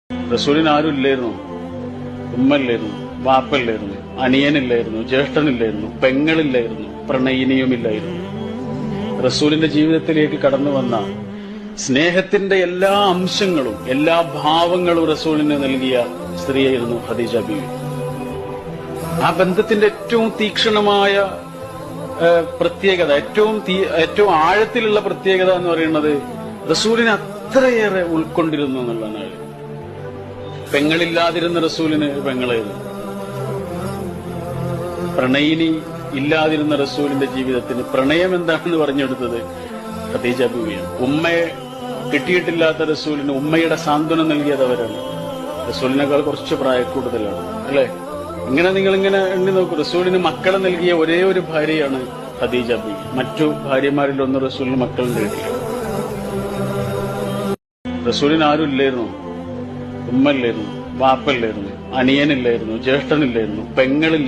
റസൂലിന് ആരും ഇല്ലായിരുന്നു. ഉമ്മയില്ലായിരുന്നു, വാപ്പയില്ലായിരുന്നു, അനിയനില്ലായിരുന്നു, ജ്യേഷ്ഠനില്ലായിരുന്നു, പെങ്ങളില്ലായിരുന്നു, പ്രണയിനിയുമില്ലായിരുന്നു. റസൂലിന്റെ ജീവിതത്തിലേക്ക് കടന്നു വന്ന സ്നേഹത്തിന്റെ എല്ലാ അംശങ്ങളും എല്ലാ ഭാവങ്ങളും റസൂലിന് നൽകിയ സ്ത്രീയായിരുന്നു ഖദീജ ബീവി. ആ ബന്ധത്തിന്റെ ഏറ്റവും തീക്ഷണമായ പ്രത്യേകത, ഏറ്റവും ആഴത്തിലുള്ള പ്രത്യേകത എന്ന് പറയുന്നത് റസൂലിനെ അത്രയേറെ ഉൾക്കൊണ്ടിരുന്നു എന്നുള്ളതാണ്. പെങ്ങളില്ലാതിരുന്ന റസൂലിന് പെങ്ങളായിരുന്നു. പ്രണയിനി ഇല്ലാതിരുന്ന റസൂലിന്റെ ജീവിതത്തിന് പ്രണയം എന്താണെന്ന് പറഞ്ഞെടുത്തത് ഖദീജ ബീവിയാണ്. ഉമ്മയെ കിട്ടിയിട്ടില്ലാത്ത റസൂലിന് ഉമ്മയുടെ സാന്ത്വനം നൽകിയത് അവരാണ്. റസൂലിനേക്കാൾ കുറച്ച് പ്രായക്കൂടുതലാണ്, അല്ലെ? നിങ്ങളിങ്ങനെ എണ്ണി നോക്കൂ. റസൂലിന് മക്കളെ നൽകിയ ഒരേ ഒരു ഭാര്യയാണ് ഖദീജ ബീവി. മറ്റു ഭാര്യമാരിലൊന്നും റസൂലിന് മക്കൾ നേടിയില്ല. റസൂലിന് ആരും ഇല്ലായിരുന്നു. ഉമ്മയില്ലായിരുന്നു, വാപ്പയില്ലായിരുന്നു, അനിയനില്ലായിരുന്നു, ജ്യേഷ്ഠനില്ലായിരുന്നു, പെങ്ങളില്ലായിരുന്നു.